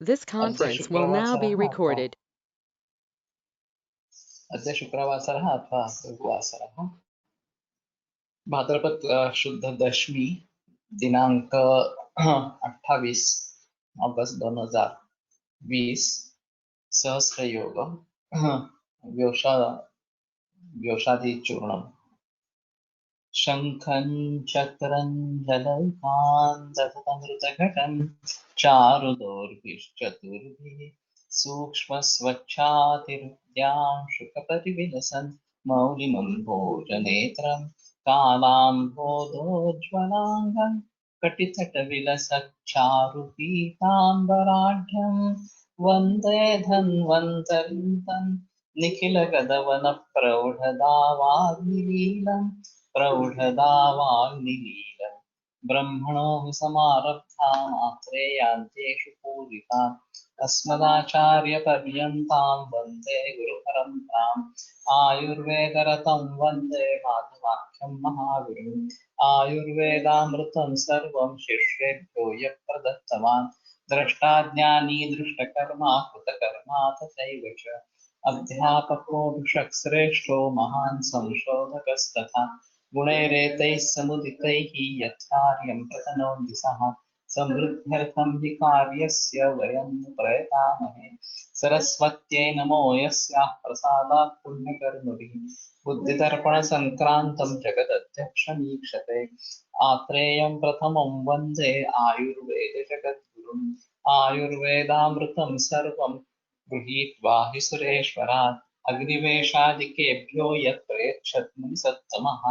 This conference will now be recorded. अद्य शुक्रवासरः अथवा लघुवासरः भाद्रपद शुद्ध दशमी दिनांक 28 अगस्त 2020 सहस्रयोग व्योषादि चूर्णम शंखं चक्रं जलौकान् चारुदोर्भिश्चतुर्भिः सूक्ष्मस्वच्छातिरुद्यां शुकपरिविलसन् मौलिमम्भोजनेत्रं कालाम्भोदोज्ज्वलाङ्गं कटितटविलसच्चारुपीताम्बराढ्यं वन्दे धन्वन्तरिं तं निखिलगदवनप्रौढदावाग्निलीलम् प्रौढदावाग्निलीलम् ब्रह्मणो हि समारब्धाम् आत्रेयान्तेषु पूरिताम् अस्मदाचार्यपर्यन्तां वन्दे गुरुपरम्पराम् आयुर्वेदरतं वन्दे माधवाख्यं महागुरुम् आयुर्वेदामृतं सर्वं शिष्येभ्यो यः प्रदत्तवान् द्रष्टाज्ञानी दृष्टकर्मा कृतकर्मा तथैव च अध्यापको विषक्श्रेष्ठो महान् संशोधकस्तथा गुणैरेतैः समुदितैः यत्कार्यं प्रतनोति सः समृद्ध्यर्थं हि कार्यस्य वयं प्रयतामहे सरस्वत्यै नमो यस्याः प्रसादात् पुण्यकर्मभिः बुद्धिदर्पणसङ्क्रान्तं जगदध्यक्षमीक्षते आत्रेयं प्रथमं वन्दे आयुर्वेदजगद्गुरुम् आयुर्वेदामृतं सर्वं गृहीत्वा हि सुरेश्वरात् अग्निवेशादिकेभ्यो यत् प्रयच्छत् मुनिसत्तमः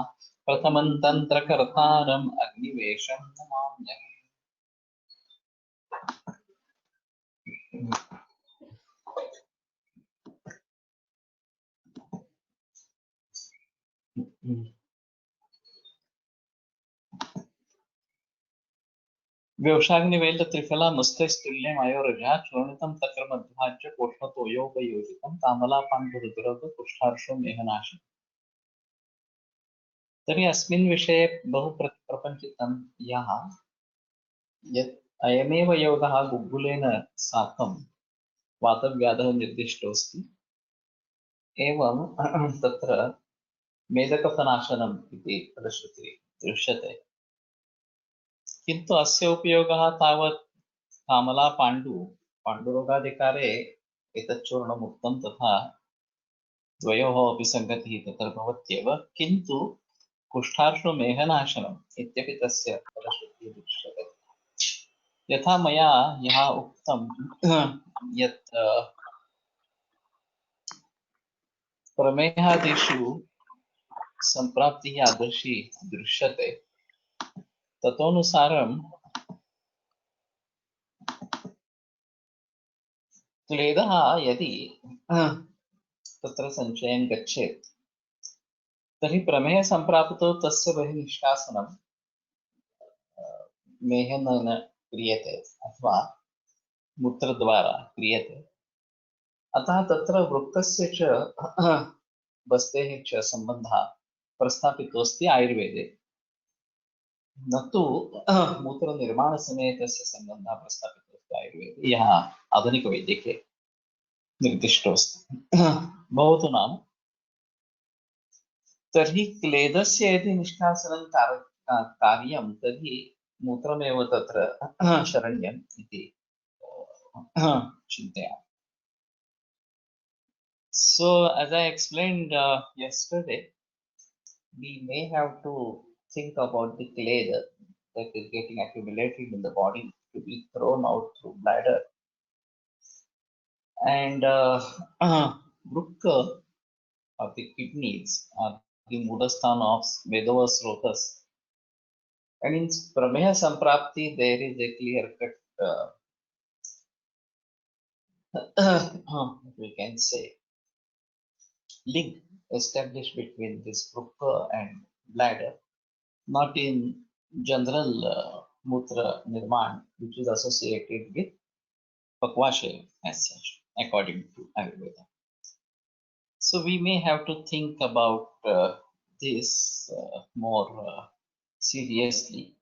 प्रथमं तन्त्रकर्तारम् अग्निवेशं नमाम्यहम्। व्योषाग्निवेल त्रिफला मुस्तैस्तुल्यम् अयोरजा चूर्णितं तक्रमध्वाज्य कोष्णतोयोपयोजितं तामलापाण्डुरुद्रव कुष्ठार्षो मेघनाशि। तर्हि अस्मिन् विषये बहु प्रपञ्चितं यः यत् अयमेव योगः गुग्गुलेन साकं वातव्याधः निर्दिष्टोऽस्ति एवं तत्र मेदकफनाशनम् इति फलश्रुतिः दृश्यते किन्तु अस्य उपयोगः तावत् कामला पाण्डुरोगाधिकारे एतत् चूर्णम् उक्तं तथा द्वयोः अपि सङ्गतिः तत्र भवत्येव किन्तु कुष्ठार्षो मेघनाशनम् इत्यपि तस्य फलश्रुतिः दृश्यते यथा मया यः उक्तं यत् प्रमेहादिषु सम्प्राप्तिः आदर्शी दृश्यते तदनुसारं क्लेदः यदि तत्र सञ्चयं गच्छेत् तर्हि प्रमेह सम्प्राप्तो तस्य बहिः निष्कासनं मेहनेन क्रियते अथवा मूत्रद्वारा क्रियते अतः तत्र वृक्कस्य च बस्तेः च सम्बन्धः प्रस्थापितोऽस्ति आयुर्वेदे न तु मूत्रनिर्माणसमये तस्य सम्बन्धः प्रस्थापितोऽस्ति आयुर्वेदे यः आधुनिकवैद्यके निर्दिष्टोऽस्ति भवतु नाम तर्हि क्लेदस्य यदि निष्कासनं कार्यं तर्हि मूत्रमेव तत्र शरण्यम् इति चिन्तयामि. So as I explained yesterday, we may have to think about the clay that is getting accumulated in the body to be thrown out through bladder and Brukka or the kidneys are the mudasthana of Vedavasrotas. And in Prameha Samprapti, there is a clear-cut, we can say, link established between this Brukka and bladder, not in general Mutra Nirman, which is associated with Pakvashe as such, according to Ayurveda. So we may have to think about this more seriously.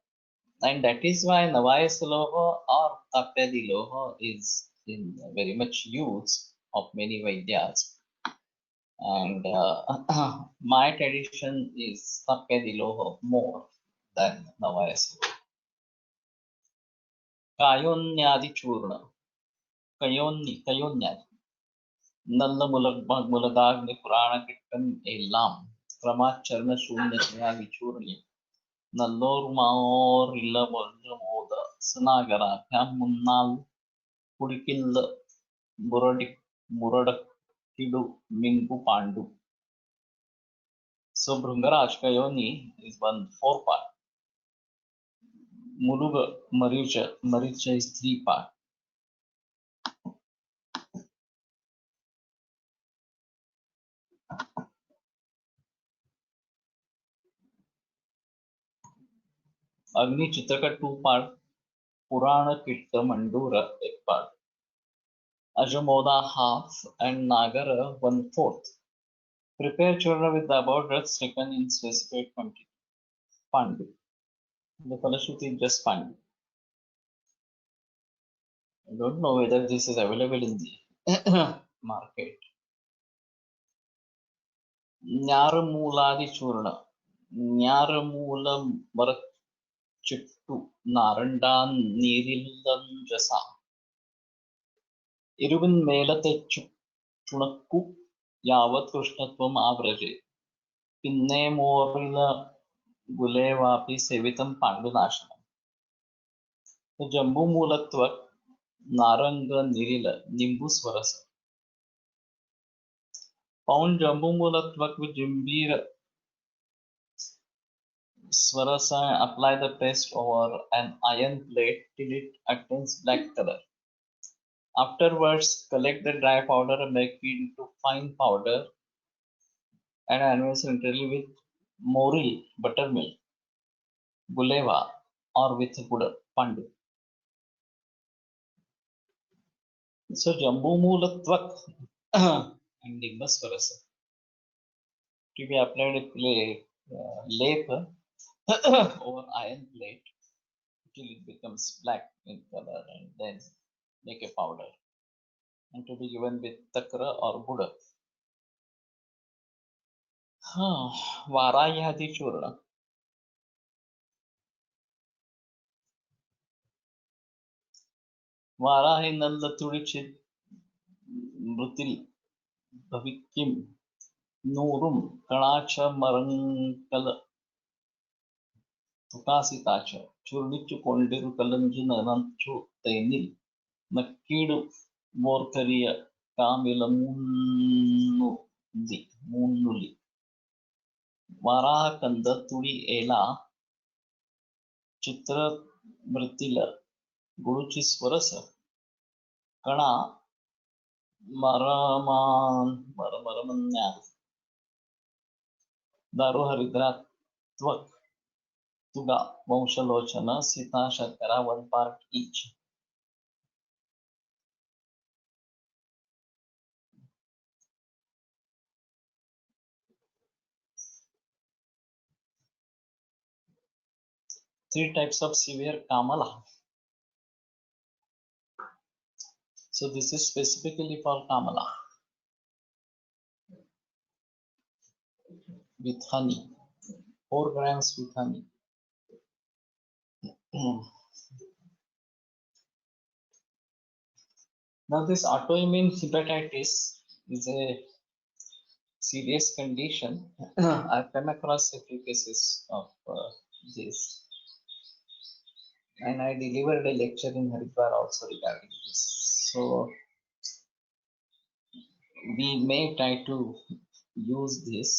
And that is why Navayasaloha or Tapyadi Loha is in very much use of many Vaidyas. And my tradition is Sappediloho more than Navayasuro. Kayonyadi Churna, Kayonyadi, Nalla Muladagni Purana Kittan Elam, Kramacharna Shunyatya Vichurni, Nallor Maor Illa Moda, Sanagara, Munnal, Pudikil Muradak Kidu Minku Pandu. So Bhungaraj Kayoni is 4 part. Muruga Maricha is 3 part. Agni Chitraka 2 part. Purana Kitta Mandura 1 part. Ajamoda half and Nagara 1/4. Prepare churna with the above drugs taken in specified quantity. Pandu. The Falashruti is just Pandu. I don't know whether this is available in the market. Nyaramuladi Churna. Nyaramula Marat Chittu Narandan Nirillan Jasa. Iruvin Melate Chunakku Yavat Krishnatvam Avraje. Pinne Morila Gulevapi Sevitam Pandunashanam. The Jambu Mulatwak Naranga Nirila Nimbus Varasa. Pound Jambu Mulatwak with Jimbira Swarasa and apply the paste over an iron plate till it attains black color. Afterwards, collect the dry powder and make it into fine powder and advance entirely with moril, buttermilk, guleva, or with pandu. So Jambu Mulatwak and Nimbus Varasa to be applied with lathe over iron plate till it becomes black in color and then make a powder and to be given with takra or buda. Varayadi Churna. Varahi Nalla Tudichit Mrutil Bhavikim Nurum Kanacha Marankala Tukasitacha Churnichu Kondiru Kalanjuna Ranchu Tainil Nakidu Vorkaria Munuli Varaha Kanda Tudi Ela Chitra Mritila Guruchi Swarasa Kana Maramanya Daru Haridratwak Tuga Vamshalochana Sita Shakara 1 part each. Three types of severe Kamala. So this is specifically for Kamala. With honey. 4 grams with honey. Now this autoimmune hepatitis is a serious condition. I've come across a few cases of this. And I delivered a lecture in Haridwar also regarding this. So we may try to use this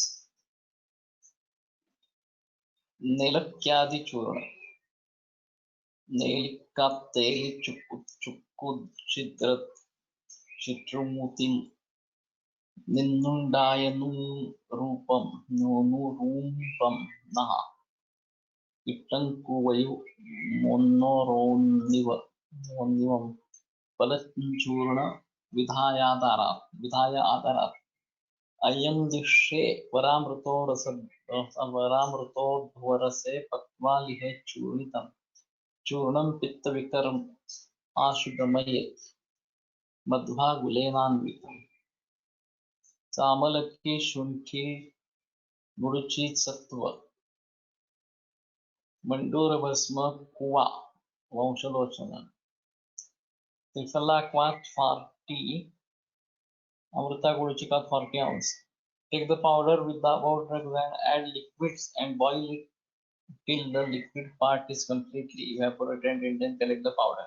Nelakyadi Churna. Nelika Teli Chukkud Chidrat Chitrumutil Ninnundayanu Rupam Nunu Rumpam Naha Itankuvayu Monnivam Palatchurna Vidhaya Adarat Ayam Dishe Varamruto Dvarase Patvalihe Churnitam Churnam Pitta Vikaram Ashudamayet मध्वा गुलेनान्वितम् चामलकी शुंठी गुरुची सत्व मंडूर भस्म कुवा वंशलोचन त्रिफला क्वाथ 40 Amrita गुड़चिका 40 ounce. Take the powder with the above drugs and add liquids and boil it till the liquid part is completely evaporated and then collect the powder.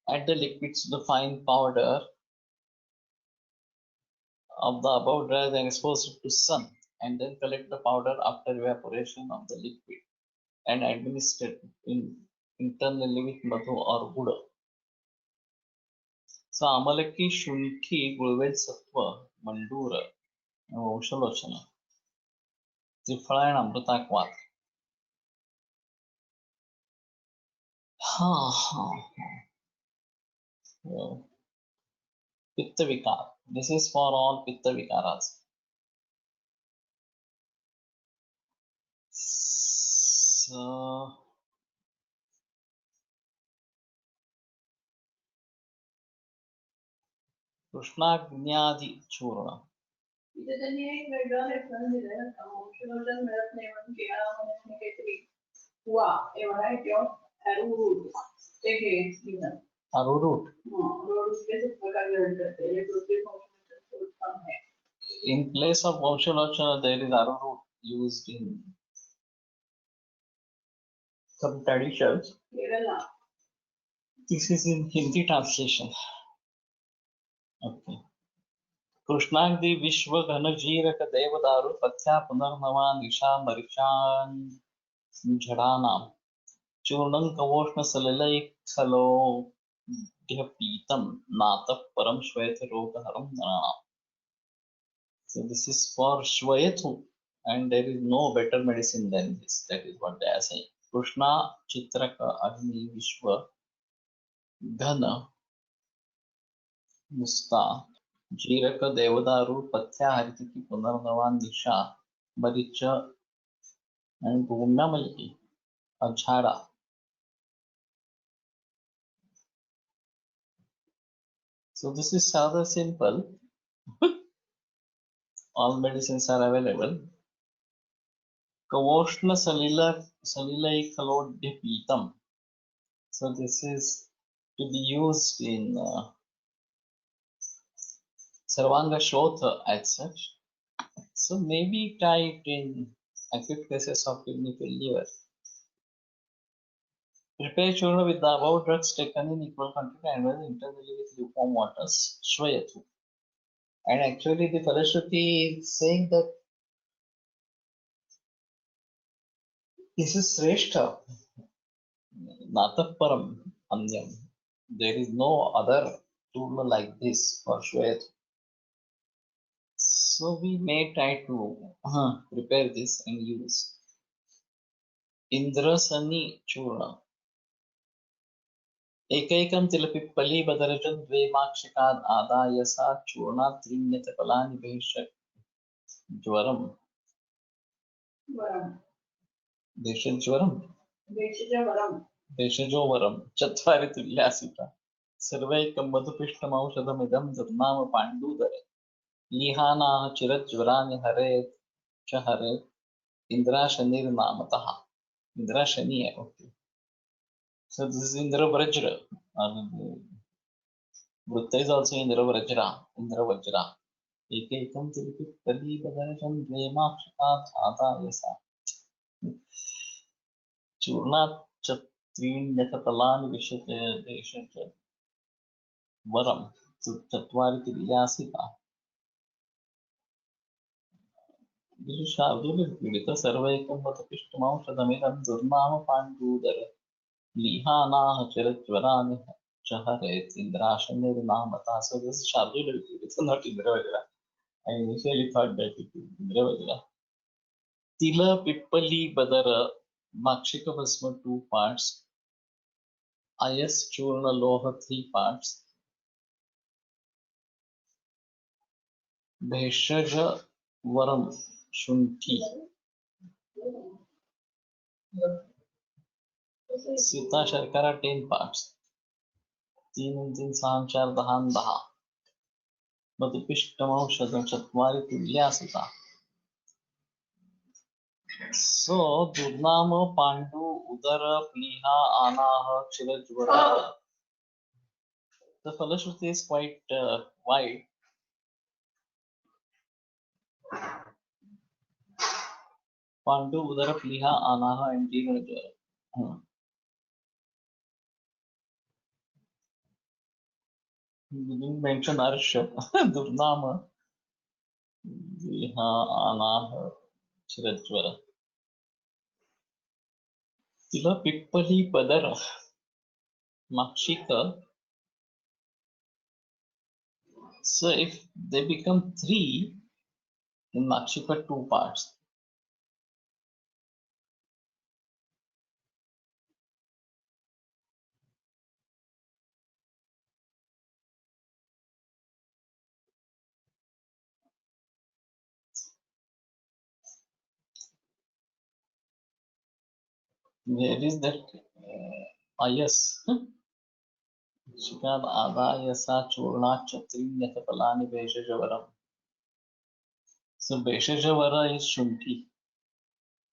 Add the liquids to the fine powder of the above drugs and expose it to sun and then collect the powder after evaporation of the liquid and administer it internally with madhu or guda. So amalaki shunki gulvel sattva mandura वंशलोचन triphala and Amrita क्वाथ. Pitta Vikar. This is for all Pitta Vikaras. So, कृष्णाग्न्यादि चूर्ण. त्यांनी एक वेगळं reference दिलाय औषधोपचार मिळत नाही म्हणून केळामध्ये काहीतरी वा एवढा आहे किंवा अॅरोरूट ते घे अरोरूट रोड प्रकार ग्रहण करते इलेक्ट्रोसिस फंक्शन है. In place of Vamshalochana, there is arrowroot used in some traditions. Kerala. This is in Hindi translation. Okay. कृष्णाग्नि विश्व घन जीरक देवदारु पथ्या पुनर्नवा निशा मरिचान झड़ानाम चूर्णं कवोष्ण सलिलैक्षलो पीतम नातः परम श्वेत रोगहरम नराणाम. So this is for Shvayathu and there is no better medicine than this. That is what they are saying. Krishna Chitraka Agni Vishwa Ghana Musta जीरक देवदारू पथ्या हरित की पुनर्नवान दिशा मरीच and भूम्यामल्की अझाड़ा. So this is rather simple. All medicines are available. Kavoshna salilai kalodya pitam. So this is to be used in Sarvanga Shotha as such. So maybe try it in acute cases of kidney failure. Prepare churna with the above drugs taken in equal quantity and well internally with lukewarm waters. Shvayathu. And actually the Parashruti is saying that this is Sreshta, Natah Param Anyam. There is no other churna like this for Shvayathu. So we may try to prepare this and use. Indrasani Churna. एकैकं तिलपिप्पली बदरजं द्वे माक्षिकाद् आदाय सा चूर्णात् त्रीण्यत फलानि भेषज्वरम् भेषजोवरं चत्वारि तुल्यासिता सर्वैकं मधुपिष्टमौषधमिदं दुर्नाम पाण्डुदरे लीहानाः चिरज्वरानि हरेत् च हरेत् इंद्राशनिर्नामतः. इंद्राशनि है. Okay. So this is Indra Vrajra. Vrutta is also Indra Vrajra. Indra Vajra. Ekekam tilpippali badarajam dvemakshakat adayasa. Churnat chattrinyatapalani vishate varam chatvari tilyasita. This is Shavdula Pidita Sarvaikam Vatapishtamaushadamidam Durnama Pandudara. Lihana Chiratvarani Chaharet Indrashanir Namata. So this is Shabdul, it's not Indra Vajra. I initially thought that it is Indra Vajra. Tila Pippali Badara Makshika Bhasma 2 parts. Ayas Churna Loha 3 parts. Bheshaja Varam Shunki. Sita Sharkara 10 parts. 3 3 6 4 10 10 मधुपिष्टमौषधं चत्वारि तुल्या सुता. So दुर्नाम Pandu उदर प्लीहा आनाह क्षीरज्वर. The fallashruti is quite wide. Pandu, Udara, Pliha, Anaha, and Jivajara. You didn't mention Arsha. Durnama, Pliha, Anaha, Chirajvara. Tila Pippali Padara, Makshika. So if they become 3, then Makshika 2 parts. Where is that? Yes. Shikad Adayasa Churna Chatrin Yatapalani Veshajavaram. So Veshajavara is Shunti,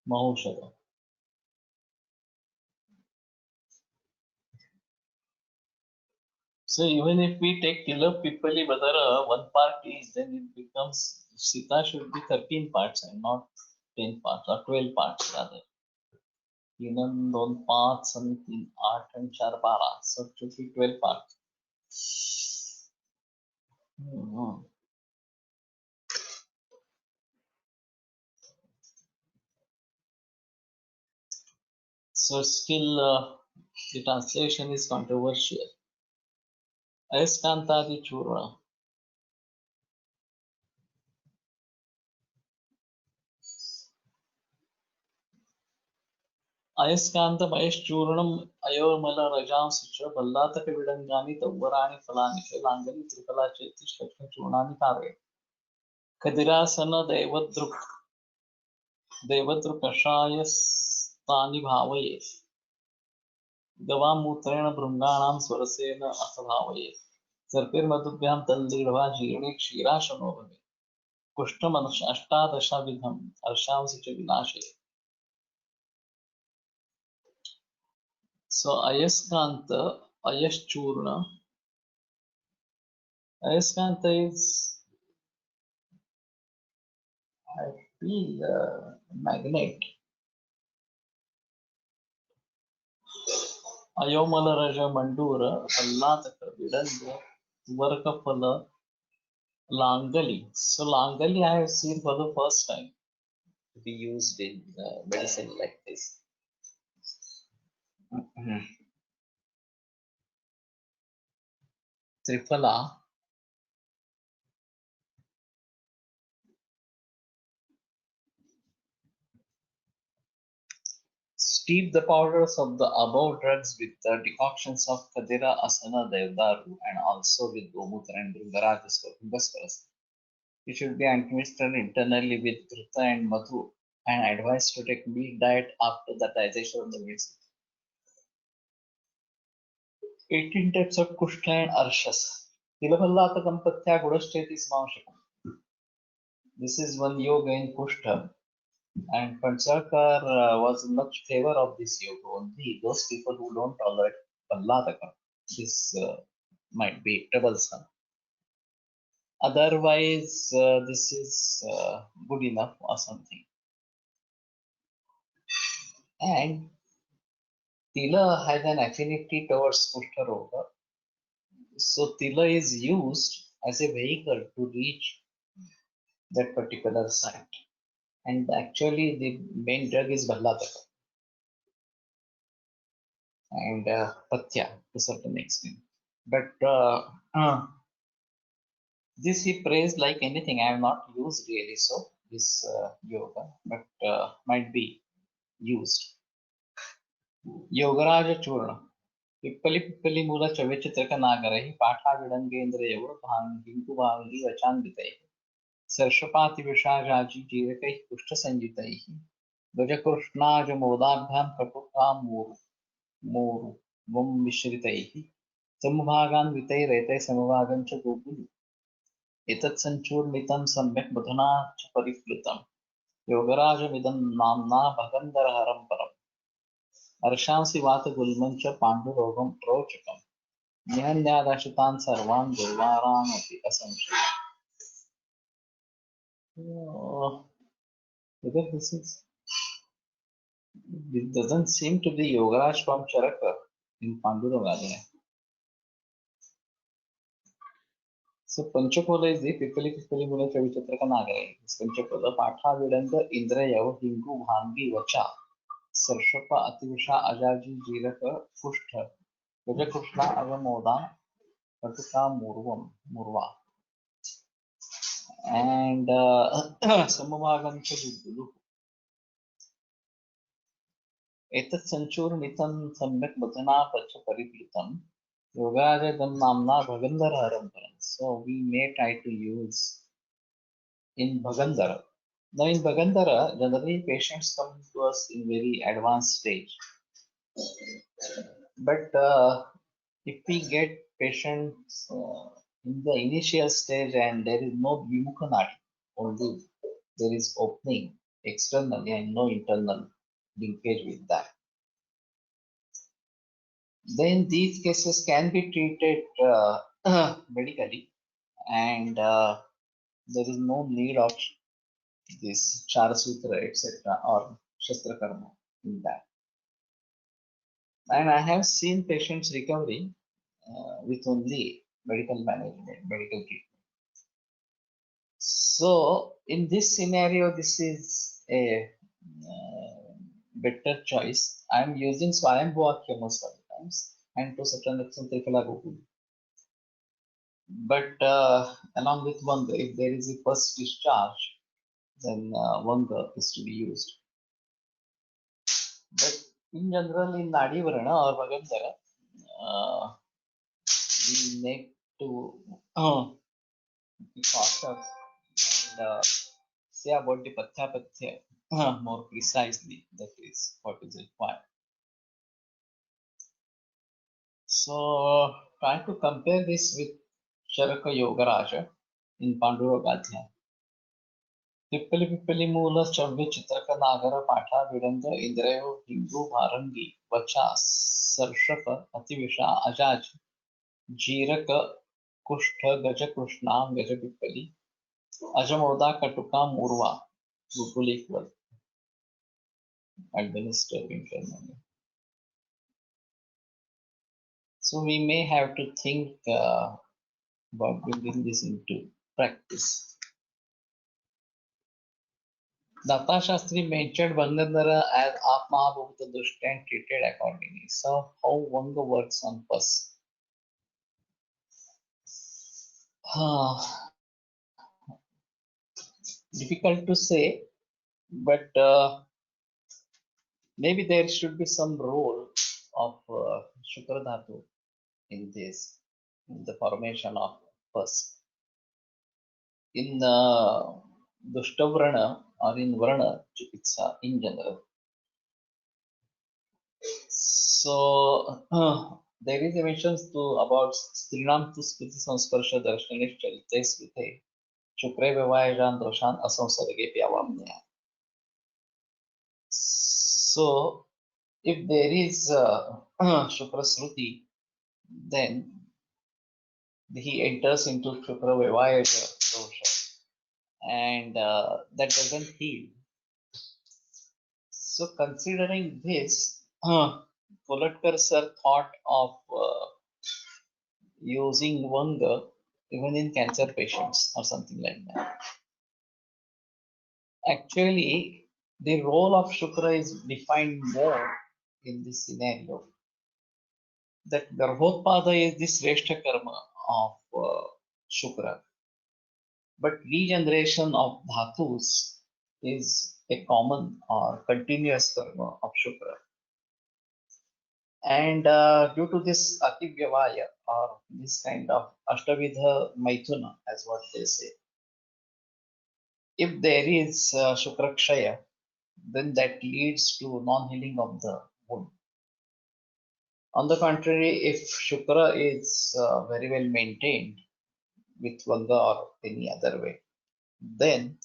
Mahushada. So even if we take Tila Pippali Badara, 1 part is, then it becomes Sita should be 13 parts and not 10 parts or 12 parts rather. 3, 2, 5, 7, 3, 8 and 4, 12. So it should be 12 parts. So still the translation is controversial. Ayaskantadi Churna. अयस्कांतम अयश्चूर्णम अयोमल रजांसि च बल्लातक विडंगानि तव्वराणि फलानि च लांगली त्रिफला चेति श्लक्ष्म चूर्णानि कारये कदिरासन देवद्रुकषायस्तानि भावये गवामूत्रेण भृङ्गाणां स्वरसेन अथ भावये सर्पिर्मधुभ्यां तल्लीढ्वा जीर्णे क्षीराशनो भवे कुष्ठमष्टादशविधम् अर्षांसि च विनाशये. So Ayaskanta, Ayaschurna. Ayaskanta is, I feel, magnet. Ayomala Raja Mandura, Allataka, Vidanda, Varkapala, Langali. So Langali I have seen for the first time to be used in medicine like this. Triphala. Steep the powders of the above drugs with the decoctions of Kadira, Asana, Devdaru, and also with Gomutra and Bhungaskaras. It should be administered internally with Krita and Madhu and advised to take milk diet after the digestion of the medicine. 18 types of Kushta and Arshas. Tilaballata Kampatya Gudashteti Smamshakam. This is one yoga in Kushta. And Pansarkar was in much favor of this yoga. Only those people who don't tolerate Pallataka, this might be troublesome. Otherwise, this is good enough or something. And Tila has an affinity towards Kushta Roga. So Tila is used as a vehicle to reach that particular site. And actually the main drug is Bhallataka and Patya to a certain extent. But this he praised like anything. I have not used really so this yoga, but might be used. Yogaraja Churna. Pippali Mula Chavichitraka Nagarahi, Patha Vidangendra Yagur, Bhangintu Bhangi, Vachanditai. Sarshapati Vishajaji Jirakai, Pushta Sanjitai. Gajakrishna Jamodabham Katuka Muru Vum Mishritai. समभागान् वितैरेते समभागं च गोकुले एतत् सञ्चूर्णितं सम्यक् मधुना च परिप्लुतं योगराजमिदं नाम्ना भगन्धरहरं परम् अर्षांसि वातगुल्मं च पाण्डुरोगं रोचकम् न्यान्यादाशितान् सर्वान् दुर्वारानपि असंशयम्. Whether this doesn't seem to be Yogaraj from Charaka in Panduranga. So Panchakola is the Pipali Mula Chavichatraka Nagare. Panchakola Patha Vidanga Indra Yav Hingu Bhangi Vacha Sarshapa Ativisha Ajaji Jiraka Kushtha Vaja Krishna Avamoda Patuka Murva and Samavagam Chadulu Etat Sanchurnitam Samyak Bhatana Pacha Pariplitam Yogarajam Namna Bhagandhara. So we may try to use in Bhagandhara. Now in Bhagandhara, generally patients come to us in very advanced stage. But if we get patients in the initial stage and there is no Vimukhanadi, only there is opening externally and no internal linkage with that, then these cases can be treated medically and there is no need of this Charasutra, etc. or Shastra Karma in that. And I have seen patients recovery with only medical management, medical treatment. So in this scenario, this is a better choice. I am using Swayambhuvakhya most of the times and to certain extent Triphala Gokul. But along with Vanga, if there is a first discharge, then Vanga is to be used. But in general, in Nadi Varana or Bhagandhara, we need to be cautious and say about the Pathya more precisely. That is what is required. So try to compare this with Charaka Yogaraja in Pandurogadhya. Pippali Mula Chavya Chitraka Nagara Patha Vidanga Indrayo Hindu Bharangi Vacha Sarshapa Ativisha Ajaj Jiraka Kushtha Gaja Krishna Gaja Pippali Ajamoda Katuka Murva Gukul equal administered internally. So we may have to think about bringing this into practice. Datta Shastri mentioned Bangandhara as Atma Bhukta Dushta and treated accordingly. So how Vanga works on pus? Difficult to say, but maybe there should be some role of Shukra Dhatu in this, in the formation of pus. In Dushtavrana or in Varna Chikitsa in general. So there is a mention to about Strinam to Smriti Samskarsha Darshanish Chalite Smrite Shukre Vivayajan Doshan Asamsarge Pyavamnya. So if there is Shukra Sruti, then he enters into Shukra Vivayaja Dosha and that doesn't heal. So considering this, Polatkar sir thought of using Vanga even in cancer patients or something like that. Actually, the role of Shukra is defined more in this scenario. That Garbhodpada is the Sreshta karma of Shukra. But regeneration of dhatus is a common or continuous karma of Shukra. And due to this Ativyavaya or this kind of Ashtavidha Maithuna, as what they say, if there is Shukrakshaya, then that leads to non-healing of the wound. On the contrary, if Shukra is very well maintained with Vanga or any other way, then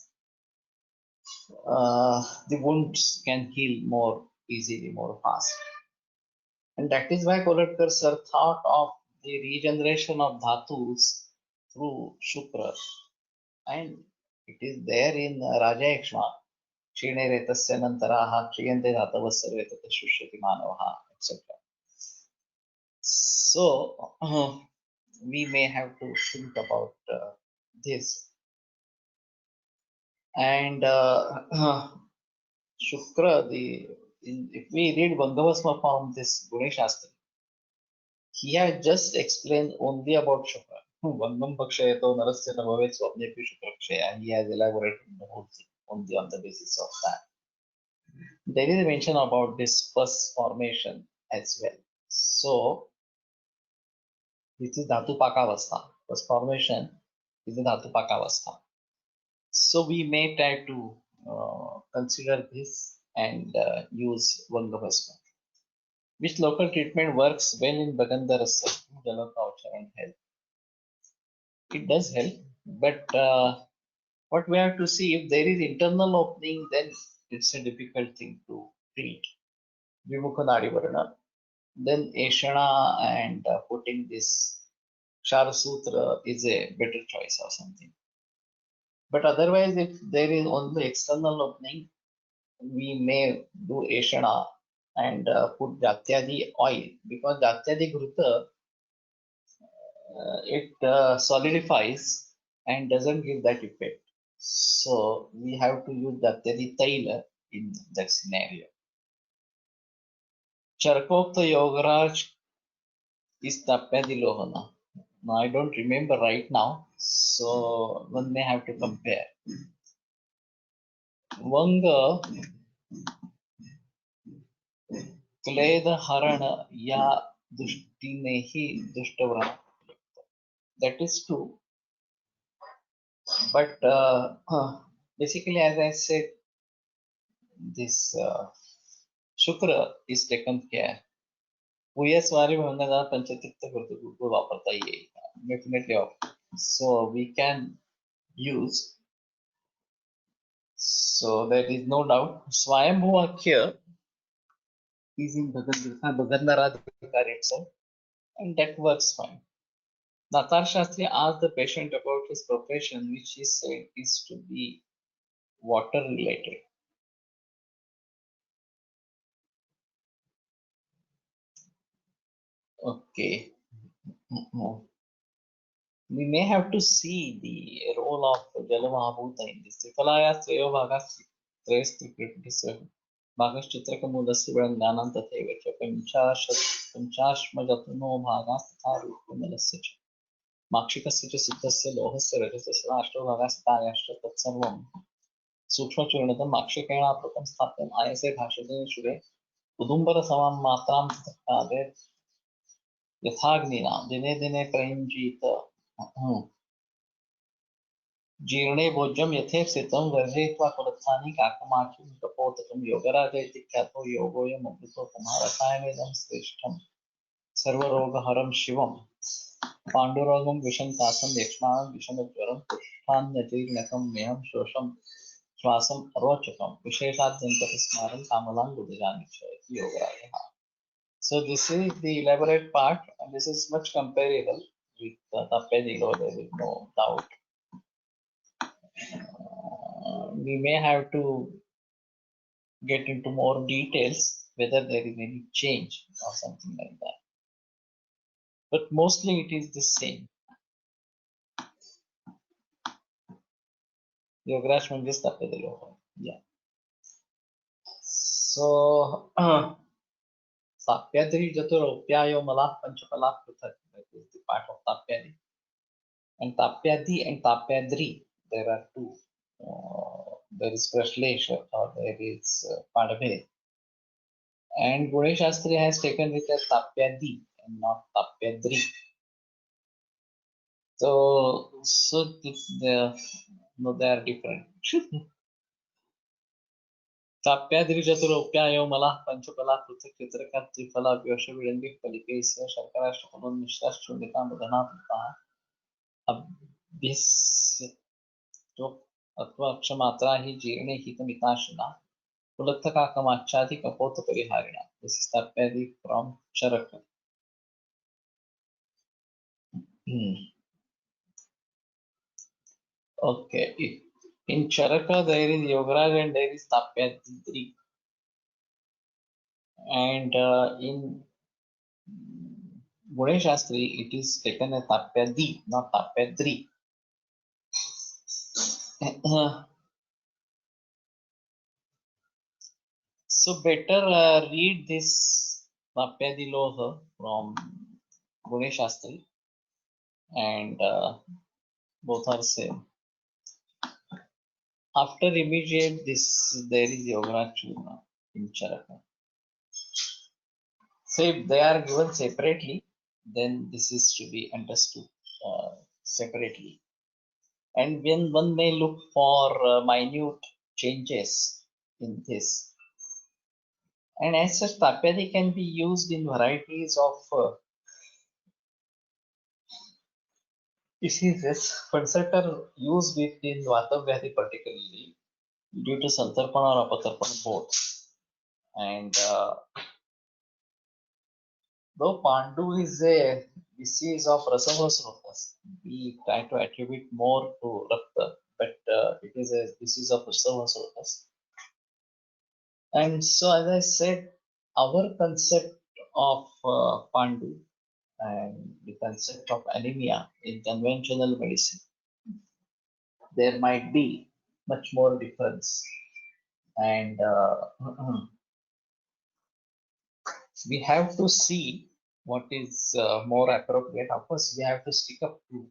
the wounds can heal more easily, more fast. And that is why Kolatkar sir thought of the regeneration of dhatus through Shukra. And it is there in Raja Yakshma. Kshine retasya nantaraha kriyante dhatavas sarve tata shushyati manavaha, etc. So we may have to think about this. And Shukra, if we read Bangavasma from this Ganesh Shastri, he has just explained only about Shukra. Vangam Pakshayato Narasya Navavet Swapnepi Shukra Kshaya. He has elaborated the whole thing only on the basis of that. There is a mention about this first formation as well. So this is Dhatu Pakavastha. First formation is the Dhatu Pakavastha. So we may try to consider this and use Vangavasma. Which local treatment works well in Bagandharasa, Jalakaucha and health? It does help, but what we have to see, if there is internal opening, then it's a difficult thing to treat. Vimukha Nadi Varana, then Eshana and putting this Sharasutra is a better choice or something. But otherwise, if there is only external opening, we may do Eshana and put Jatyadi oil, because Jatyadi Gruta it solidifies and doesn't give that effect. So we have to use Jatyadi Taila in that scenario. Charkokta Yogaraj is Tapyadi Lohana. Now I don't remember right now, so one may have to compare. Vanga क्लेद हरण या दुष्टिने ही दुष्टव्रण. That is true, but basically, as I said, this Shukra is taken care. Uyaswari Bhangada Panchatikta Gurtu वापरता येईल, definitely of. So we can use. So there is no doubt. Swayambhu Akhya is in Bhagandharadhikar itself, and that works fine. Datar Shastri asked the patient about his profession, which he said is to be water related. Okay. We may have to see the role of Jalamahabhuta in this. Tripalaya Swayo Bhagas Trayastikritisya Bhagashchitrakamulasya Vrandanam Tatheva Cha Panchashmajatuno Bhagas Tatha Rupumalasya Cha Makshikasya Cha Siddhasya Lohasya Rajasya Ashto Bhagas Tayashta Tatsarvam Sukshma Churnadam Makshikena Pratam Sthatyam Ayase Bhashadene Shure Udumbara Samam Matram Tathakade Yathagninam Dine Dine Prayamjita जीर्णे भोज्यम यथेप्सितं वर्जयित्वा कुलस्थानि काकमाक्षं कपोतकं Yograj इति ख्यातो योगोऽयम् अमृतो कुमारसायमेदं श्रेष्ठं सर्वरोगहरं शिवं पाण्डुरोगं विषन्तासं यक्ष्माणं विषमज्वरं पुष्ठान्यजीर्णकं मेहं शोषं श्वासम् अरोचकं विशेषाद्यन्तरस्मारं कामलाङ्गुदजानि च इति योगराजः. So this is the elaborate part, and this is much comparable with Tappedilo, there is no doubt. We may have to get into more details whether there is any change or something like that. But mostly it is the same. Yogaraj Manjis Tappedilo. Yeah. So Tapyadri Jaturopyayo Malach Panchapalach Pruthak. That is the part of Tapyadi. And Tapyadi and Tapyadri, there are two. There is Prashlesha or there is Padabhe. And Ganesh Shastri has taken it as Tapyadi and not Tapyadri. So no, they are different. ताप्याद्रिचतुरोप्यायो मला पंचकला पृथक चित्रकार त्रिफला व्योश विडंबी फलिके शर्कराष्ट्रफलोन्मिश्राश्चूर्णिका मुदनात्मका अभ्यस्यत्व अथवा अक्षमात्रा ही जीर्णे हितमिताशना कुलत्थकाकमाच्छादि कपोत परिहारिणा. This is Tapyadi from Charaka. Okay. In Charaka there is Yogaraj and there is Tapyadi. And in Gune Shastri it is taken as Tapyadi, not Tapyadri. So better read this Tapyadi Loha from Gune Shastri, and both are same. After immediate this there is Yogaraj Churna in Charaka. So if they are given separately, then this is to be understood separately. And when one may look for minute changes in this, and as such, Tapyadi can be used in varieties of diseases. Concept are used it in Vatavyadi particularly due to Santarpana or Apatarpana both. And though Pandu is a disease of Rasavasrotas, we try to attribute more to Rakta, but it is a disease of Rasavasrotas. And so, as I said, our concept of Pandu and the concept of anemia in conventional medicine, there might be much more difference. And we have to see what is more appropriate. Of course, we have to stick up to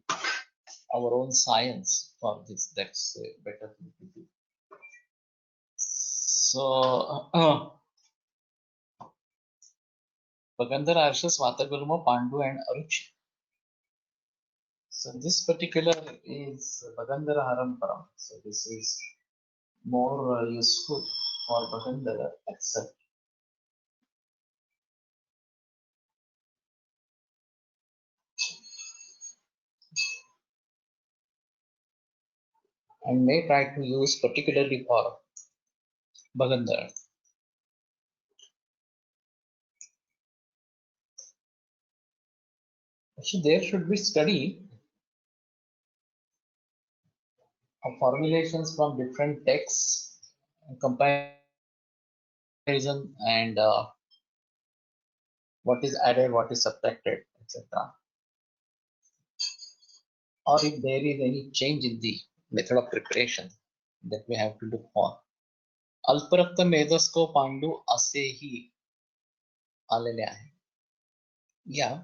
our own science for this. That's a better thing to do. So, Bagandhara, Arshas, Vatagulma, Pandu, and Aruchi. So this particular is Bagandhara Haram Param. So this is more useful for Bagandhara accept. And may try to use particularly for Bagandhara. Actually, there should be study of formulations from different texts, comparison, and what is added, what is subtracted, etc. Or if there is any change in the method of preparation that we have to look for. अल्परक्त Medhas को पांडु असे ही आलेले आहे. Yeah.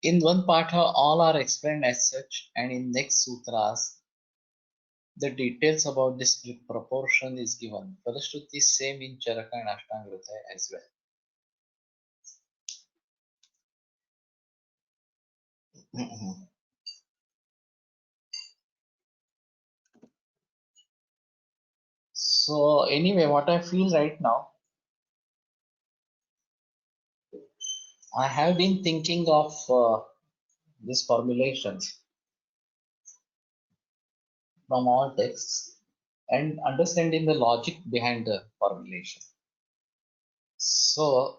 In one part, all are explained as such, and in next sutras, the details about this proportion is given. Falashruti is same in Charaka and Ashtanga Hridaya as well. So anyway, what I feel right now, I have been thinking of these formulations from all texts and understanding the logic behind the formulation. So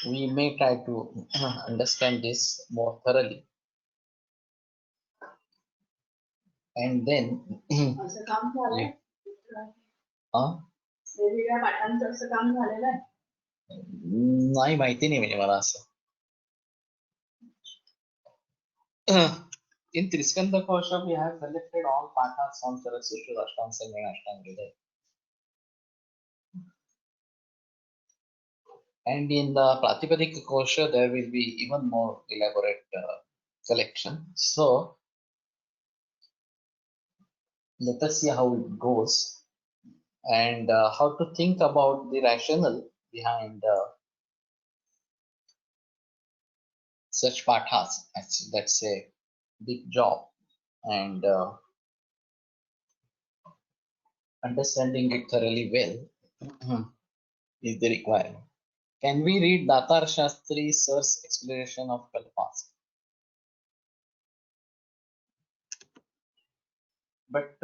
we may try to understand this more thoroughly. And then असं काम झालंय नाही वेगवेगळ्या पाठांचं असं काम झालेलं आहे माहिती नाही म्हणजे मला असं in Triskanda Kosha we have collected all pathas on Saraswati Ashtanga Samaya and Ashtanga Hridaya. And in the Pratipadika Kosha there will be even more elaborate collection. So let us see how it goes and how to think about the rationale behind such pathas. That's a big job, and understanding it thoroughly well is the requirement. Can we read Datar Shastri sir's explanation of Kalpas? But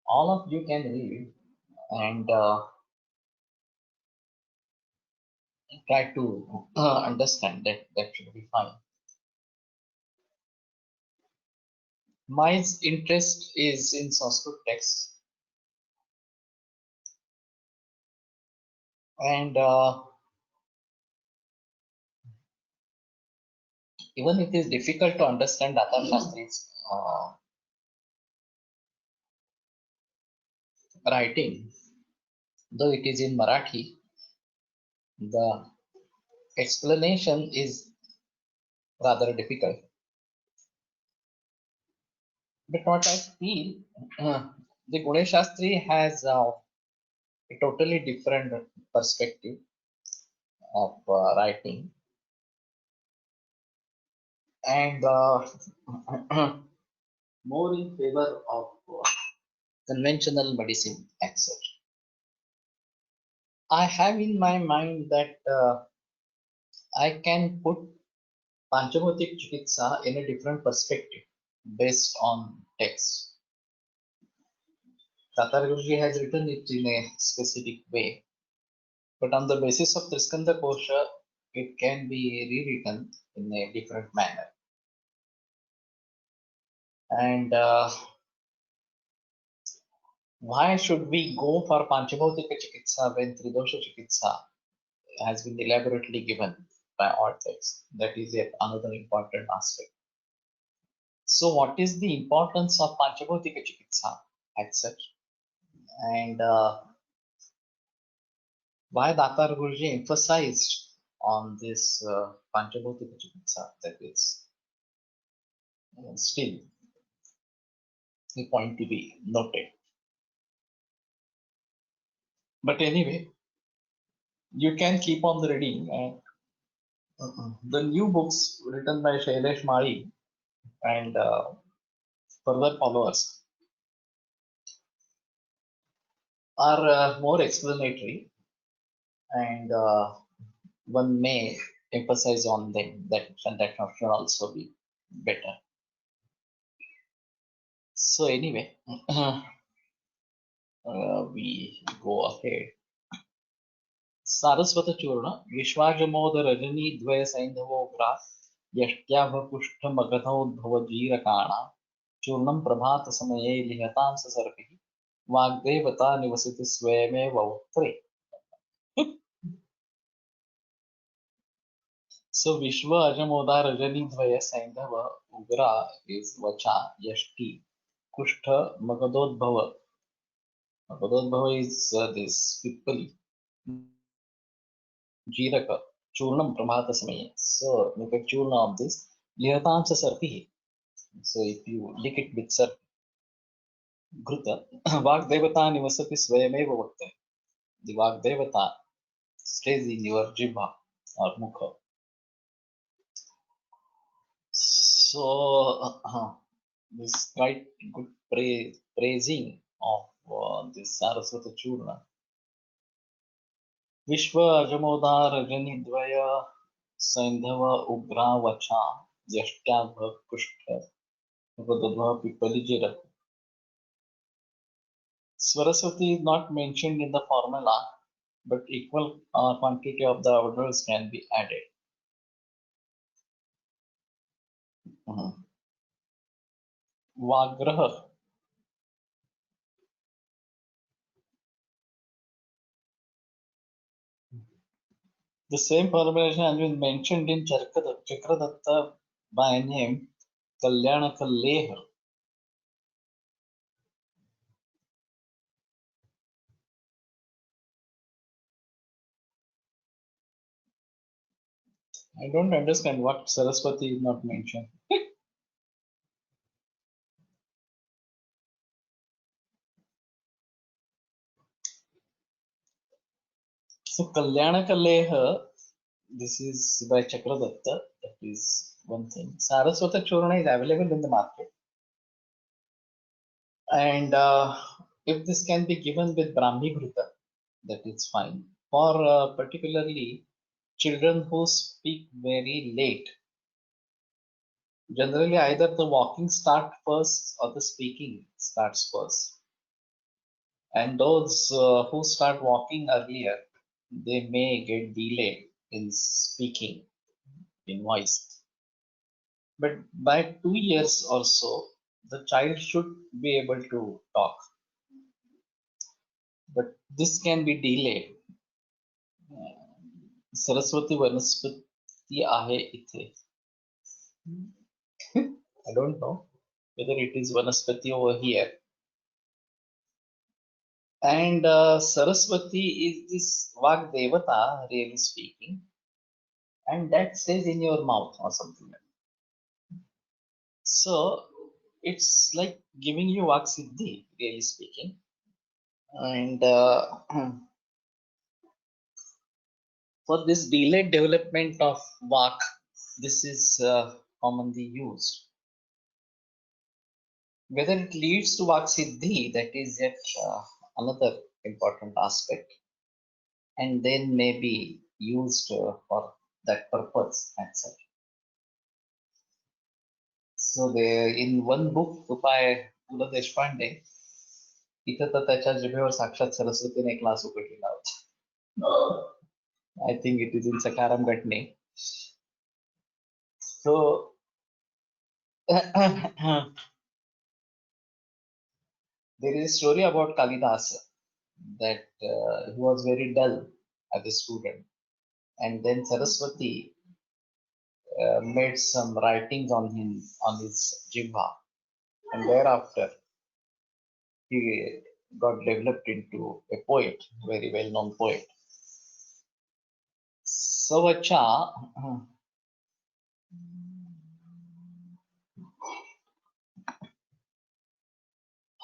all of you can read and try to understand that. That should be fine. My interest is in Sanskrit texts, and even it is difficult to understand Datar Shastri's writing, though it is in Marathi. The explanation is rather difficult. But what I feel, the Ganesh Shastri has a totally different perspective of writing, and more in favor of conventional medicine, etc. I have in my mind that I can put Panchabhutik Chikitsa in a different perspective based on text. Tatar Guruji has written it in a specific way, but on the basis of Triskanda Kosha, it can be rewritten in a different manner. And why should we go for Panchabhutika Chikitsa when Tridosha Chikitsa has been elaborately given by all texts? That is yet another important aspect. So, what is the importance of Panchabhutika Chikitsa as such? And why Datar Guruji emphasized on this Panchabhutika Chikitsa, that is still a point to be noted. But anyway, you can keep on reading. The new books written by Shailesh Mali and further followers are more explanatory, and one may emphasize on them. That should also be better. So anyway, we go ahead. Saraswat चूर्ण विश्वाजमोद रजनी द्वय सैंधवोग्रा यष्ट्याभकुष्ठ मगधोद्भव जीरकाणा चूर्णं प्रभात समये लिहतां सर्पिः वाग्देवता निवसति स्वयमेव वक्त्रे. So Vishwa Ajamoda Rajani Dvaya Saindhava Ugra is Vacha Yashti Kushtha Magadodbhava. Magadodbhava is this Pippali Jiraka Churnam Pramata Samaye. So make a churna of this Lihatansa Sarpihi. So if you lick it with Sarp Gruta Vagdevata Nivasati Swayameva Vakta. The Vagdevata stays in your Jibha or Mukha. So this quite good praising of this Saraswata Churna. Vishwa Ajamoda Rajani Dvaya Saindhava Ugra Vacha Yashtyabha Kushta Vadadva Pipalijira. Saraswati is not mentioned in the formula, but equal quantity of the orders can be added. Vagraha. The same formulation has been mentioned in Chakradatta by name Kalyana Kalleha. I don't understand what Saraswati is not mentioned. So Kalyana Kalleha, this is by Chakradatta. That is one thing. Saraswata Churna is available in the market. And if this can be given with Brahmi Ghruta, that is fine. For particularly children who speak very late, generally either the walking start first or the speaking starts first. And those who start walking earlier, they may get delay in speaking in voice. But by 2 years or so, the child should be able to talk. But this can be delayed. Saraswati वनस्पती आहे इथे. I don't know whether it is Vanaspati over here. And Saraswati is this Vag Devata, really speaking, and that stays in your mouth or something like that. So it's like giving you Vag Siddhi, really speaking. And for this delayed development of Vak, this is commonly used. Whether it leads to Vak Siddhi, that is yet another important aspect, and then may be used for that purpose as such. So there, in one book by Pula Deshpande, इथं तर त्याच्या जिभेवर साक्षात सरस्वतीने एक class उघडलेला होता. I think it is in Sakaram Ghatne. So there is a story about Kalidasa that he was very dull as a student, and then Saraswati made some writings on him on his jibha, and thereafter he got developed into a poet, very well-known poet. Savacha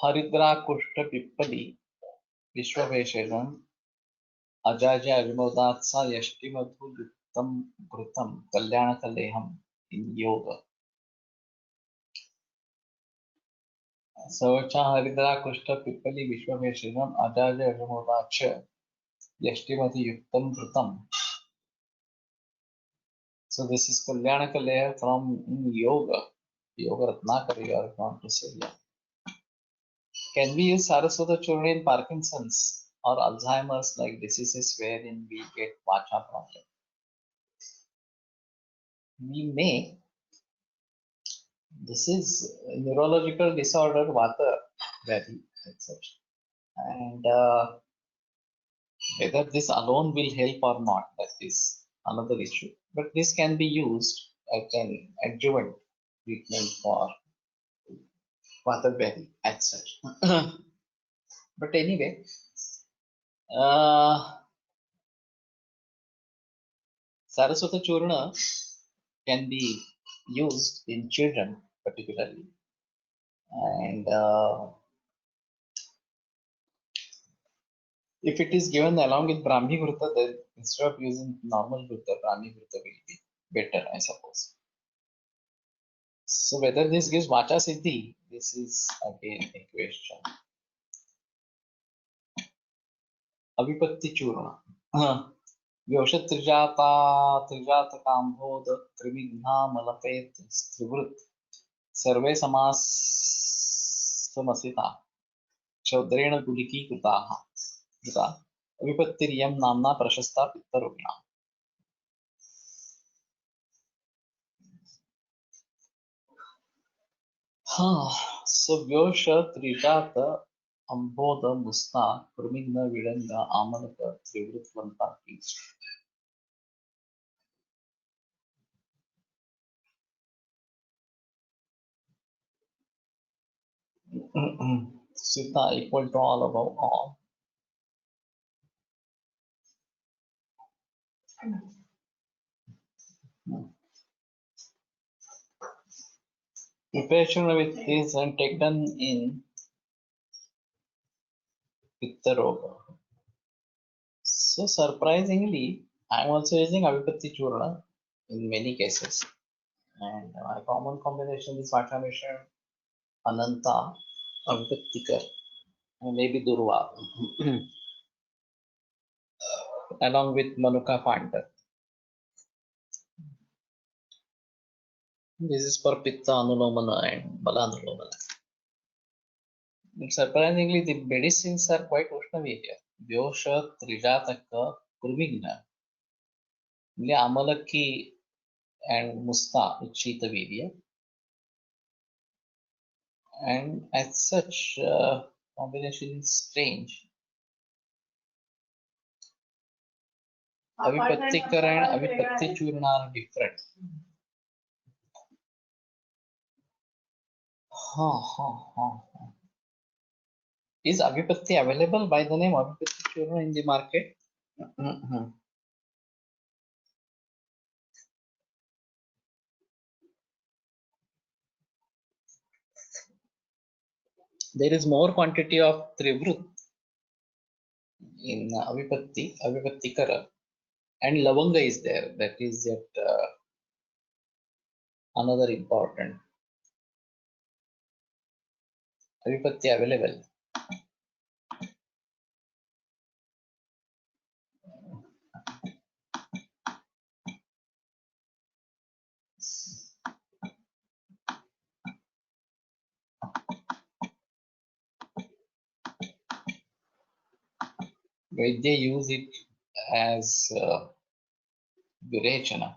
Haridra Kushta Pippali Vishwavesharam Ajaja Vimodatsa Yashtimadhu Yuktam Grutam Kalyana Kaleham in yoga. Savacha Haridra Kushta Pippali Vishwavesharam Ajaja Vimodatsa Yashtimadhu Yuktam Grutam. So this is Kalyana Kaleha from yoga. Yoga Ratnakar, you are going to say. Yeah. Can we use Saraswata Churna in Parkinson's or Alzheimer's like diseases wherein we get Vacha problem? We may. This is a neurological disorder, Vata Vyadhi, etc. And whether this alone will help or not, that is another issue. But this can be used as an adjuvant treatment for Vata Vyadhi as such. But anyway, Saraswata Churna can be used in children particularly, and if it is given along with Brahmi Ghruta, then instead of using normal Ghruta, Brahmi Ghruta will be better, I suppose. So whether this gives Vacha Siddhi, this is again a question. Avipatti Churna. Vyosha Trijata Trijata Kambodha Trivigna Malapet Trivrit Sarve Samas Samasita Chaudrena Guliki Kutaha Avipattiriyam Namna Prashasta Pittarugna. So Vyosha Trijata Ambodha Musta Kurmigna Vidanga Amalaka Trivrit Vanta Peace. Sita equal to all above all. Preparation with this and taken in Pittaroga. So surprisingly, I am also using Avipatti Churna in many cases. And my common combination is Vacha Mishra, Ananta, Avipattikar, maybe Durva, along with Manuka Pandar. This is for Pitta Anulomana and Bala Anulomana. Surprisingly, the medicines are quite Ushnavirya. Vyosha, Trijataka, Kurmigna. Amalaki and Musta, it's Shitavirya. And as such, combination is strange. Avipattikar and Avipatti Churna are different. Is Avipatti available by the name Avipatti Churna in the market? There is more quantity of Trivrut in Avipattikara, and Lavanga is there. That is yet another important. Avipatti available. They use it as Virechana.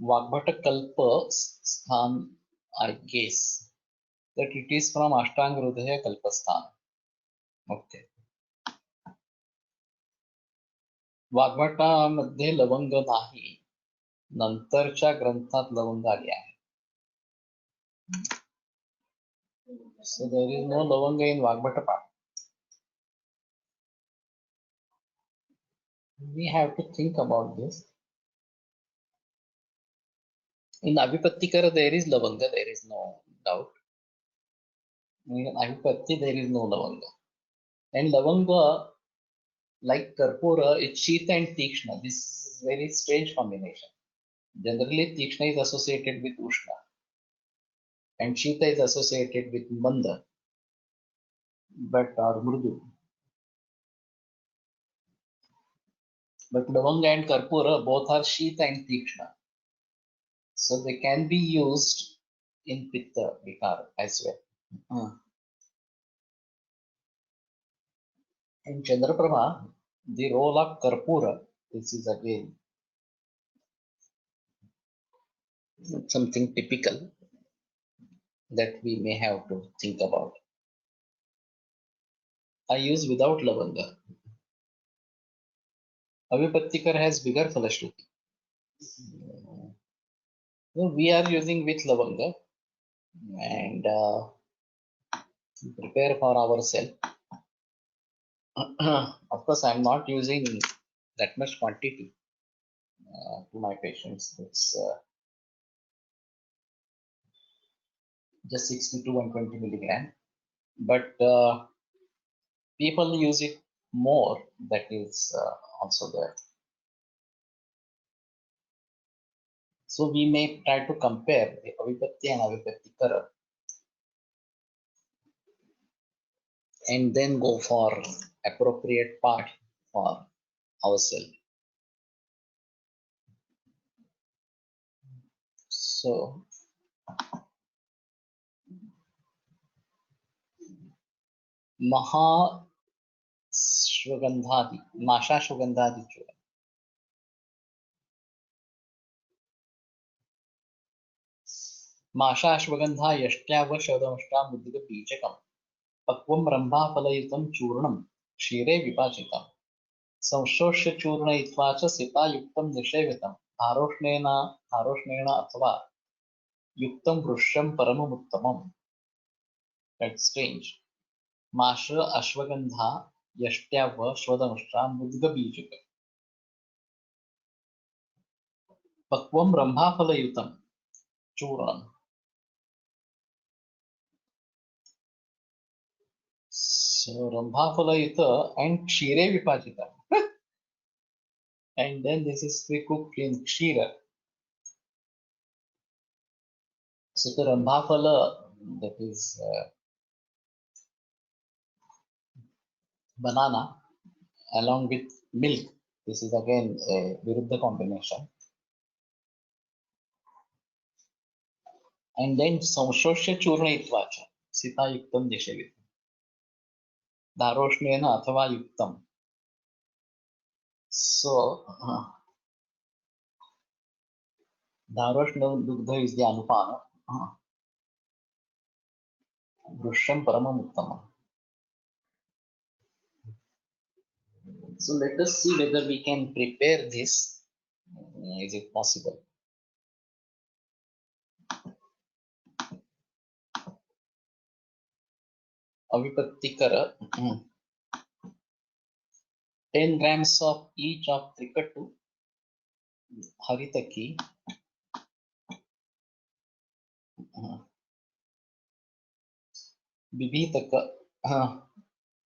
Vagbhata Kalpa Sthan, I guess that it is from Ashtanga Hridaya Kalpasthan. Okay. वाग्भटा मध्ये लवंग नाही, नंतरच्या ग्रंथात लवंग आले आहे. So there is no lavanga in Vagbhata Path. We have to think about this. In Avipattikara there is lavanga, there is no doubt. In Avipatti there is no lavanga. And lavanga, like Karpura, it's Shita and Tikshna. This is very strange combination. Generally Tikshna is associated with Ushna and Shita is associated with Manda, but or Mrudu. But lavanga and Karpura both are Shita and Tikshna. So they can be used in Pitta Vikar as well. In Chandraprabha, the role of Karpura, this is again something typical that we may have to think about. I use without Lavanga. Avipattikar has bigger Falashruti. So we are using with Lavanga and prepare for ourselves. Of course, I am not using that much quantity to my patients. It's just 60 to 120 milligram. But people use it more, that is also there. So we may try to compare the Avipatti and Avipattikara and then go for appropriate part for ourselves. So Maha Shvagandhadi, Masha Shvagandhadi Chura. Masha Ashwagandha Yashtya Shadamashta Muddhika Bijakam Pakvam Rambha Palayitam Churnam Shire Vipachitam Samshoshya Churna Itvacha Sita Yuktam Nishevitam Haroshnena Athva Yuktam Vrusham Paramamuttamam. That's strange. Masha Ashwagandha Yashtya Shvadamashta Muddhika Bijaka Pakvam Rambha Palayitam Churnam. So Rambhafalayita and Kshire Vipachita. And then this is we cooked in Kshira. So the Rambhafala, that is banana along with milk. This is again a viruddha combination. And then संशोष्य चूर्णयित्वा च सीतायुक्तं निषेवितम् धारोष्णेन अथवा युक्तम्. So धारोष्ण दुग्ध is the anupana. Dushyam paramam uttamam. So let us see whether we can prepare this. Is it possible? Avipattikara. 10 grams of each of trikattu, haritaki, bibhitaka,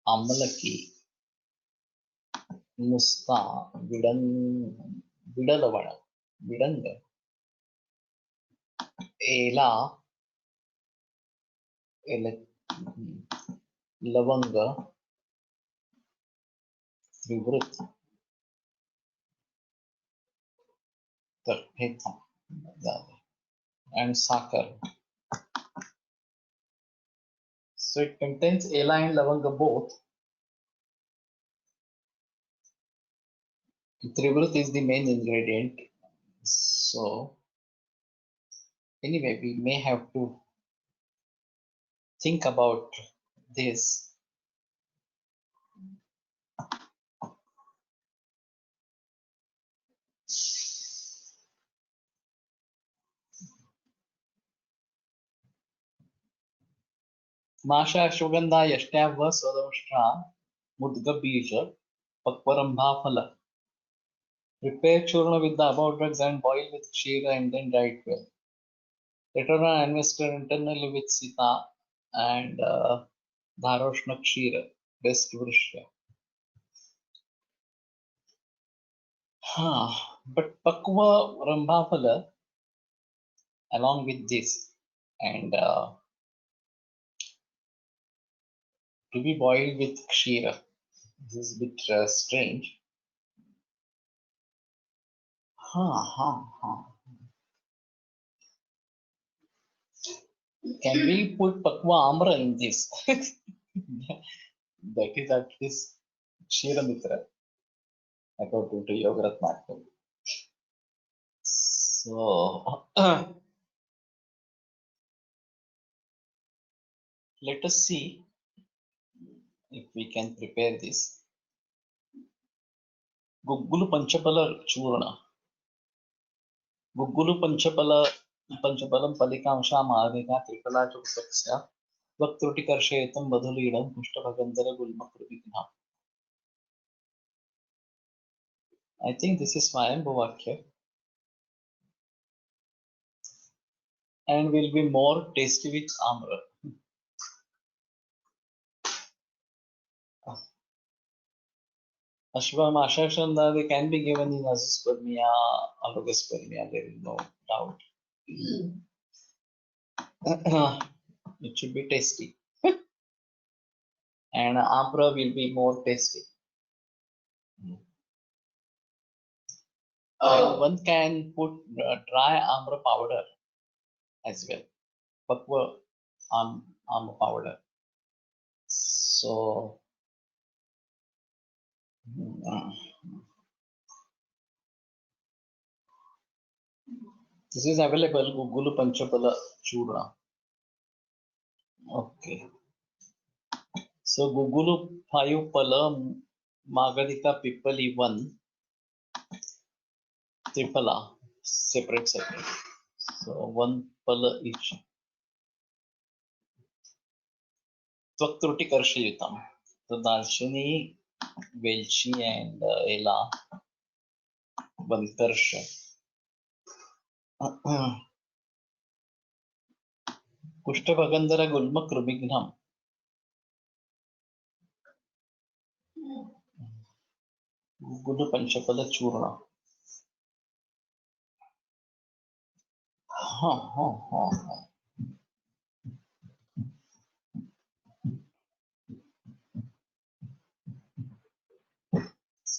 amalaki, musta, vidalavana, vidanga, ela, lavanga, trivrut, tarpetham, and sakar. So it contains ela and lavanga both. Trivrut is the main ingredient. So anyway, we may have to think about this. Masha Ashwagandha Yashtava Sadavashtra Mudga Bija Pakwarambha Phala. Prepare churna with the above drugs and boil with kshira and then dry it well. Later on, invested internally with Sita and Dharoshna Kshira, best Vrishya. But Pakwa Rambhaphala along with this and to be boiled with Kshira. This is a bit strange. Can we put Pakwa Amra in this? That is at least Kshira Mitra, according to Yogaratnakam. So let us see if we can prepare this. Guggulu Panchapala Churna. Guggulu Panchapalam Palikamsha Madhika Tripala Chuksaksa Vaktruti Karshayatam Badulidam Pushtavagandara Gulmakrubikna. I think this is Swayambhuvakya and will be more tasty with Amra. Ashvam Ashashanda, they can be given in Azospermia, Alogospermia, there is no doubt. It should be tasty. And Amra will be more tasty. One can put dry Amra powder as well. Pakwa Amra powder. So this is available, Guggulu Panchapala Churna. Okay. So Guggulu Payupala Magadika Pipali 1 Tripala separate. So 1 pala each. Tvaktruti Karshayatam. So Dalchini, Velchi and Ela 1 Karsha. Kushtavagandhara Gulmakrubighnam. Guggulu Panchapala Churna.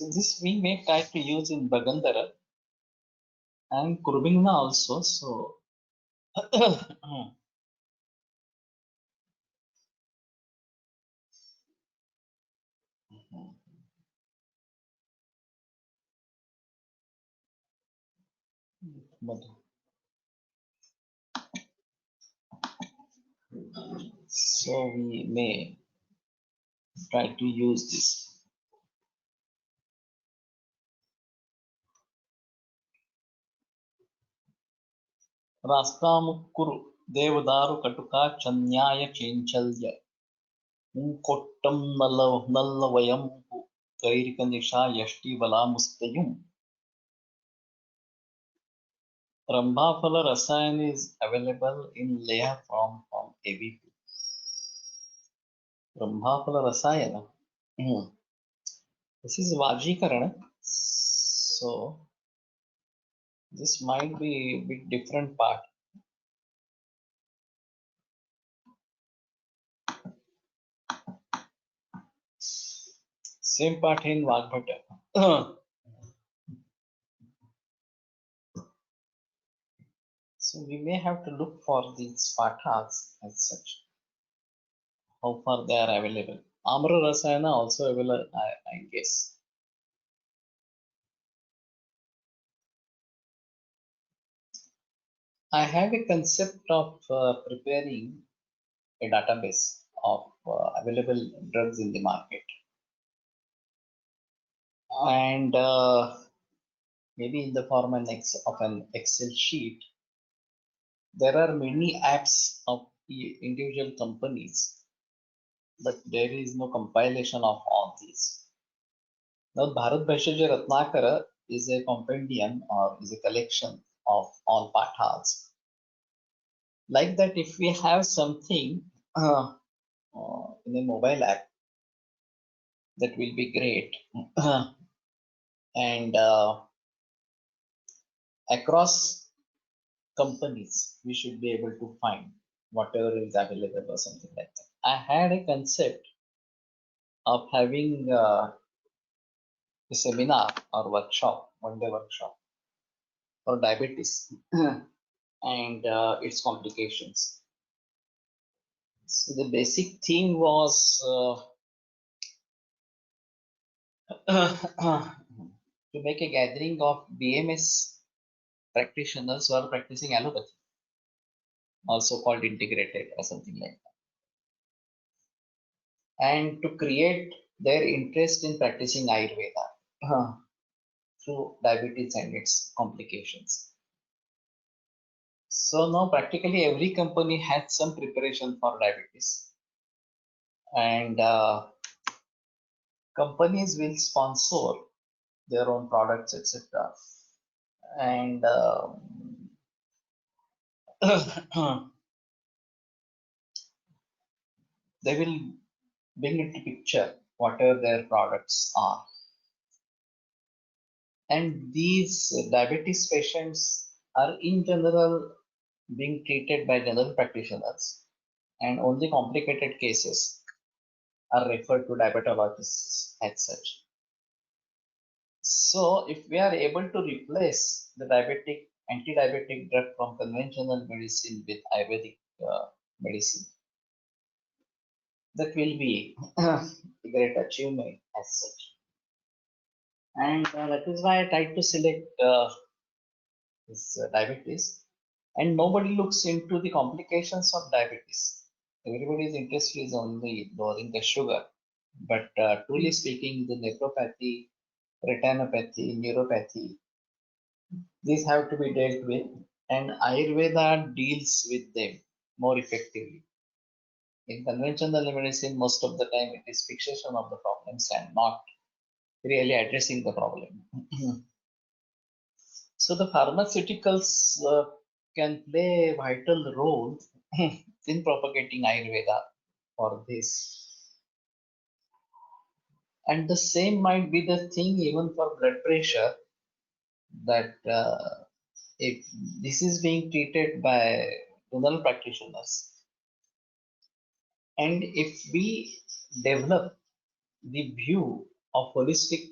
So this we may try to use in Bagandhara and Kurbinna also. So Madhu. So we may try to use this. रास्तामुक्कुरु देवदारु कटुका चन्याय चेंचल्य मुंकोट्टम नल्लवयंपु कैरिक निशा यष्टि बलामुस्तयुम. Rambhaphala Rasayan is available in layer form from ABP. Rambhaphala Rasayana. This is Vajikarana. So this might be a bit different part. Same part in Vagbhata. So we may have to look for these pathas as such. How far they are available. Amra Rasayana also available, I guess. I have a concept of preparing a database of available drugs in the market, and maybe in the form of an Excel sheet. There are many apps of individual companies, but there is no compilation of all these. Now, Bharat Bhaishya Ratnakara is a compendium or is a collection of all pathas. Like that, if we have something in a mobile app, that will be great. And across companies, we should be able to find whatever is available or something like that. I had a concept of having a seminar or workshop, one-day workshop for diabetes and its complications. So the basic theme was to make a gathering of BMS practitioners who are practicing allopathy, also called integrated or something like that, and to create their interest in practicing Ayurveda through diabetes and its complications. So now practically every company has some preparation for diabetes, and companies will sponsor their own products, etc. And they will bring into picture whatever their products are. And these diabetes patients are in general being treated by general practitioners, and only complicated cases are referred to diabetologists as such. So if we are able to replace the anti-diabetic drug from conventional medicine with Ayurvedic medicine, that will be a great achievement as such. And that is why I tried to select this diabetes. And nobody looks into the complications of diabetes. Everybody's interest is only lowering the sugar. But truly speaking, the nephropathy, retinopathy, neuropathy, these have to be dealt with, and Ayurveda deals with them more effectively. In conventional medicine, most of the time it is fixation of the problems and not really addressing the problem. So the pharmaceuticals can play a vital role in propagating Ayurveda for this. And the same might be the thing even for blood pressure, that if this is being treated by general practitioners, and if we develop the view of holistic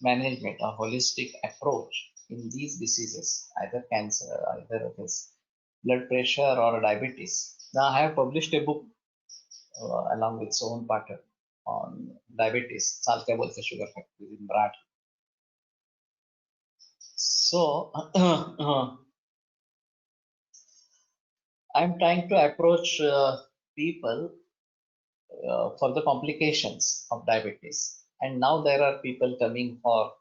management, a holistic approach in these diseases, either cancer, either it is blood pressure or diabetes. Now, I have published a book along with Sohan Pathak on diabetes, Saal Kya Bolte Sugar Factory in Marathi. So, I'm trying to approach people for the complications of diabetes. And now there are people coming for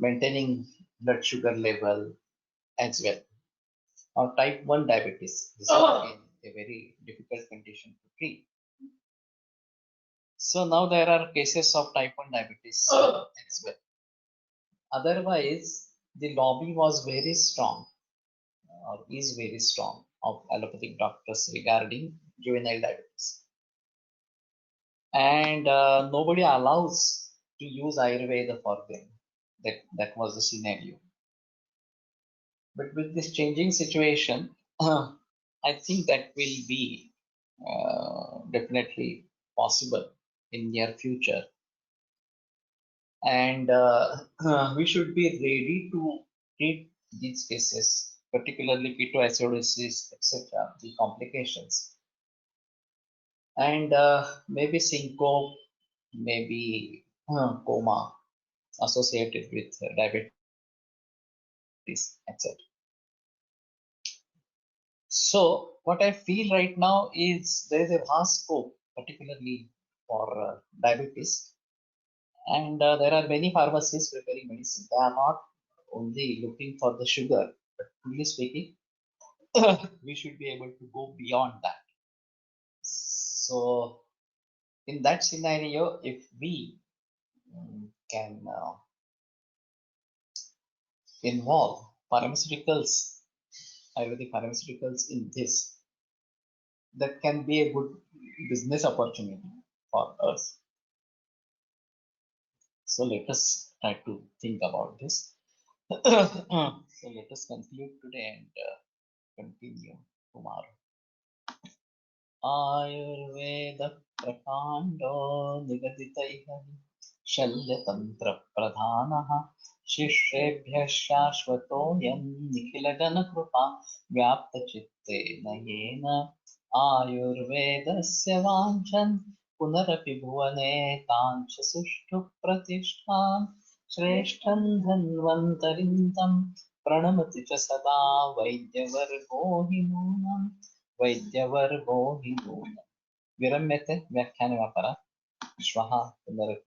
maintaining blood sugar level as well. Or type 1 diabetes. This is again a very difficult condition to treat. So now there are cases of type 1 diabetes as well. Otherwise, the lobby was very strong, or is very strong, of allopathic doctors regarding juvenile diabetes. And nobody allows to use Ayurveda for them. That was the scenario. But with this changing situation, I think that will be definitely possible in near future. And we should be ready to treat these cases, particularly ketoacidosis, etc., the complications. And maybe syncope, maybe coma associated with diabetes, etc. So what I feel right now is there is a vast scope, particularly for diabetes, and there are many pharmacies preparing medicine. They are not only looking for the sugar, but truly speaking, we should be able to go beyond that. So in that scenario, if we can involve pharmaceuticals, Ayurvedic pharmaceuticals in this, that can be a good business opportunity for us. So let us try to think about this. So let us conclude today and continue tomorrow. Ayurveda prakando nigaditaiha शल्यतंत्र प्रधानः शिष्येभ्यः शाश्वतोऽयं निखिलजनकृपा व्याप्तचित्तेन येन आयुर्वेदस्य वाञ्छन् पुनरपि भुवने ताञ्च सुष्ठु प्रतिष्ठां श्रेष्ठं धन्वन्तरिं तं प्रणमति च सदा वैद्यवर्गो हि नूनं वैद्यवर्गो हि नूनं विरम्यते व्याख्यानमापरा श्वः पुनः